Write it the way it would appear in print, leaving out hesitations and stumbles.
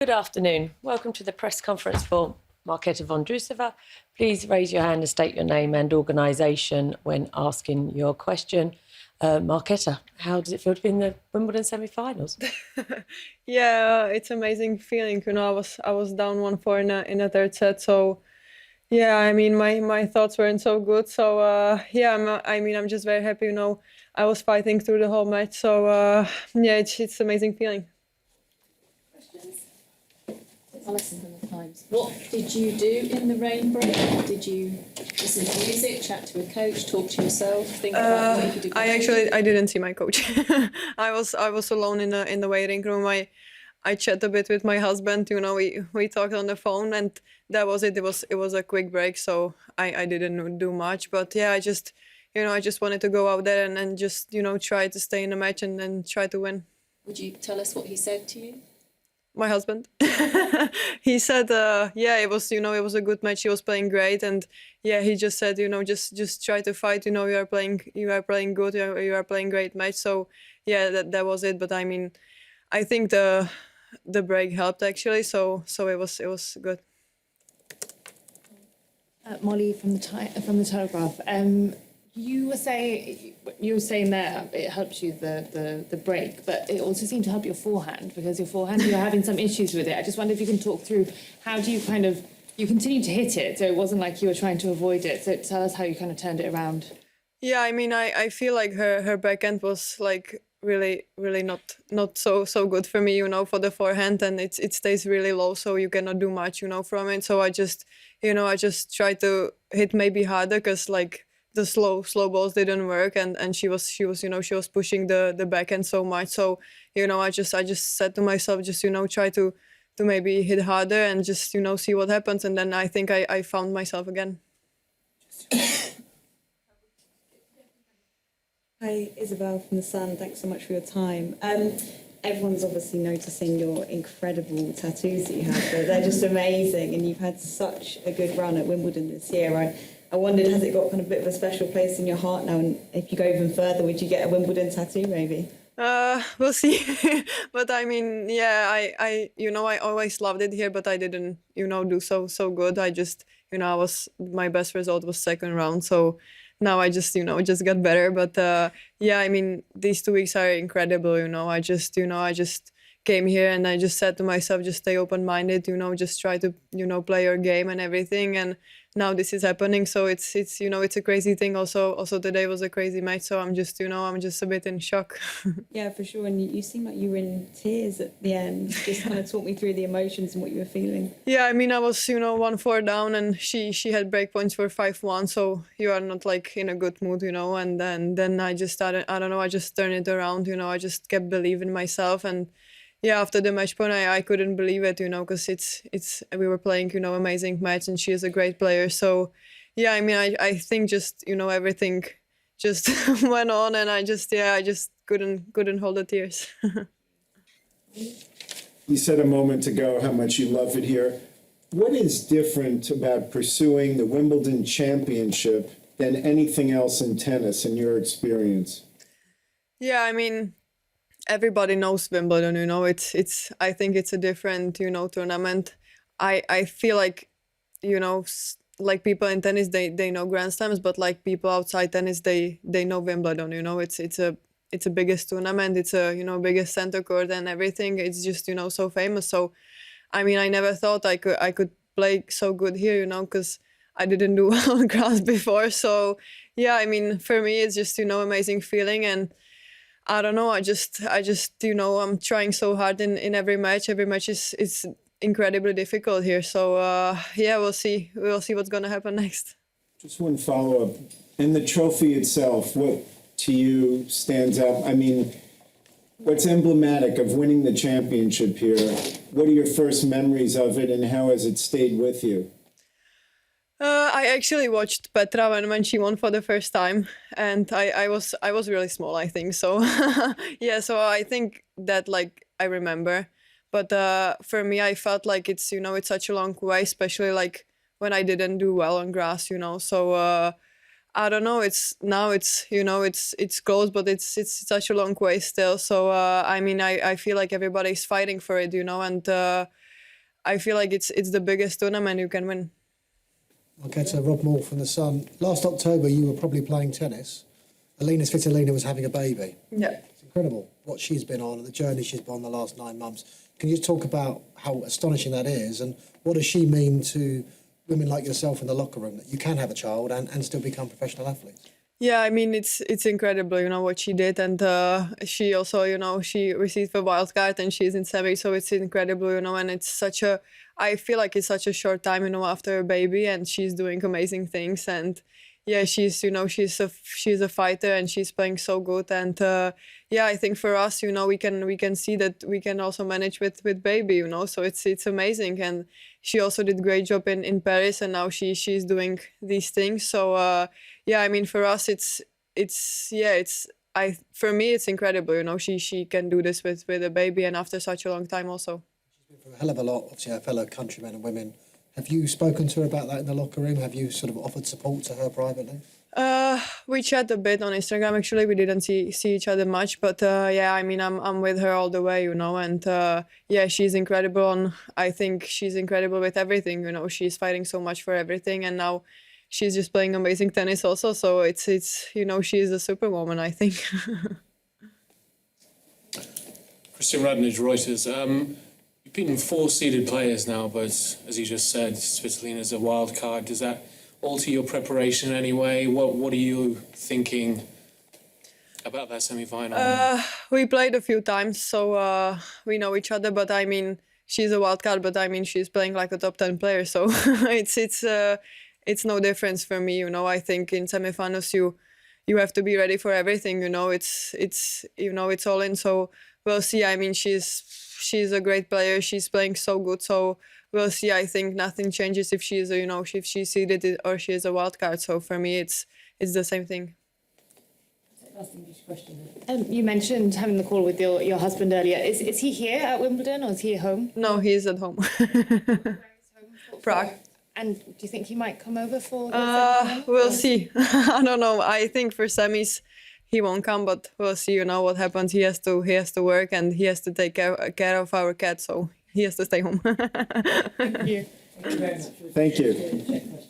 Good afternoon. Welcome to the press conference for Marketa Vondrousova. Please raise your hand and state your name and organisation when asking your question. Marketa, how does it feel to be in the Wimbledon semi-finals? Yeah, it's amazing feeling. I was down 1-4 in a third set. So yeah, I mean my thoughts weren't so good. So yeah, I'm just very happy. I was fighting through the whole match. So yeah, it's amazing feeling. Alison from the Times. What did you do in the rain break? Did you listen to music, chat to a coach, talk to yourself, think about what you could do? I didn't see my coach. I was alone in the waiting room. I chat a bit with my husband. We talked on the phone, and that was it. It was a quick break, so I didn't do much. But yeah, I just wanted to go out there and just try to stay in the match and try to win. Would you tell us what he said to you? My husband. He said, yeah, it was a good match. He was playing great, and yeah, he just said, just try to fight. You are playing good. You are playing great match. So yeah, that was it. But I mean, I think the break helped actually. So it was good. Molly from the Telegraph. You were saying there it helped you the break, but it also seemed to help your forehand, because your forehand, you were having some issues with it. I just wonder if you can talk through how do you you continue to hit it, so it wasn't like you were trying to avoid it. So tell us how you kind of turned it around. Yeah, I mean, I feel like her backhand was like really not so good for me, for the forehand, and it stays really low, so you cannot do much, from it. So I just try to hit maybe harder, because like the slow balls didn't work, and she was pushing the backhand so much. So I just said to myself, just try to maybe hit harder and just see what happens. And then I think I found myself again. Hi, Isabel from The Sun. Thanks so much for your time. Everyone's obviously noticing your incredible tattoos that you have. They're just amazing, and you've had such a good run at Wimbledon this year. I wondered, has it got kind of a bit of a special place in your heart now? And if you go even further, would you get a Wimbledon tattoo maybe? We'll see. But I mean, yeah, I always loved it here, but I didn't, do so good. I just, my best result was second round. So now I just, just got better. But yeah, I mean, these 2 weeks are incredible. I just came here and I just said to myself, just stay open-minded, just try to, play your game and everything. And now this is happening, so it's a crazy thing. Also today was a crazy match, so I'm just a bit in shock. Yeah, for sure. And you seem like you were in tears at the end. Just kind of talk me through the emotions and what you were feeling. Yeah, I mean, I was 1-4 down, and she had break points for 5-1, so you are not like in a good mood, and then I just started, I don't know, I just turned it around. I just kept believing myself. And yeah, after the match point, I couldn't believe it, because we were playing, amazing match, and she is a great player. So yeah, I mean, I think just, everything just went on, and I just couldn't hold the tears. You said a moment ago how much you love it here. What is different about pursuing the Wimbledon Championship than anything else in tennis in your experience? Yeah, I mean, everybody knows Wimbledon, I think it's a different, tournament. I feel like, like people in tennis, they know Grand Slams, but like people outside tennis, they know Wimbledon, it's a biggest tournament. It's a, biggest center court and everything. It's just, so famous. So, I mean, I never thought I could play so good here, because I didn't do well on grass before. So yeah, I mean, for me, it's just, amazing feeling. And I don't know, I just I'm trying so hard in every match. Every match is incredibly difficult here. So yeah, we'll see what's going to happen next. Just one follow-up. In the trophy itself, what to you stands out? I mean, what's emblematic of winning the championship here? What are your first memories of it, and how has it stayed with you? I actually watched Petra when she won for the first time, and I was really small, I think. So yeah, so I think that like I remember, but for me, I felt like it's it's such a long way, especially like when I didn't do well on grass, So I don't know. It's close, but it's such a long way still. So I mean, I feel like everybody's fighting for it, and I feel like it's the biggest tournament you can win. Marketa, Rob Moore from The Sun. Last October, you were probably playing tennis. Elena Vesninas was having a baby. Yeah. It's incredible what she's been on and the journey she's been on the last 9 months. Can you talk about how astonishing that is and what does she mean to women like yourself in the locker room, that you can have a child and still become professional athletes? Yeah, I mean, it's incredible, what she did. And she also, she received a wild card and she's in semi. So it's incredible, and it's I feel like it's such a short time, after a baby, and she's doing amazing things. And yeah, she's a fighter and she's playing so good. And yeah, I think for us, we can see that we can also manage with baby, so it's amazing. And she also did great job in Paris, and now she's doing these things. So yeah, I mean, for us, for me, it's incredible, she can do this with a baby and after such a long time also. She's been through a hell of a lot, obviously, her fellow countrymen and women. Have you spoken to her about that in the locker room? Have you sort of offered support to her privately? We chat a bit on Instagram. Actually, we didn't see each other much, but yeah, I mean, I'm with her all the way, and yeah, she's incredible. I think she's incredible with everything. She's fighting so much for everything, and now she's just playing amazing tennis also. So it's she's a superwoman, I think. Christian Radnage, Reuters. You've beaten 4 seeded players now, but as you just said, Svitolina's a wild card. Does that alter your preparation in any way? What are you thinking about that semi-final? We played a few times, so we know each other. But I mean, she's a wild card, but I mean, she's playing like a top 10 player. So it's no difference for me. I think in semi-finals you have to be ready for everything. It's all in. So we'll see. I mean, she's a great player. She's playing so good. So we'll see. I think nothing changes if she's if she's seeded or she is a wild card. So for me, it's the same thing. Last English question. You mentioned having the call with your husband earlier. Is he here at Wimbledon or is he at home? No, he's at home. Prague. And do you think he might come over for the semi-final? We'll see. I don't know. I think for semis he won't come, but we'll see. What happens. He has to work and he has to take care of our cat, so he has to stay home. Thank you. Thank you very much. Thank you. Check question.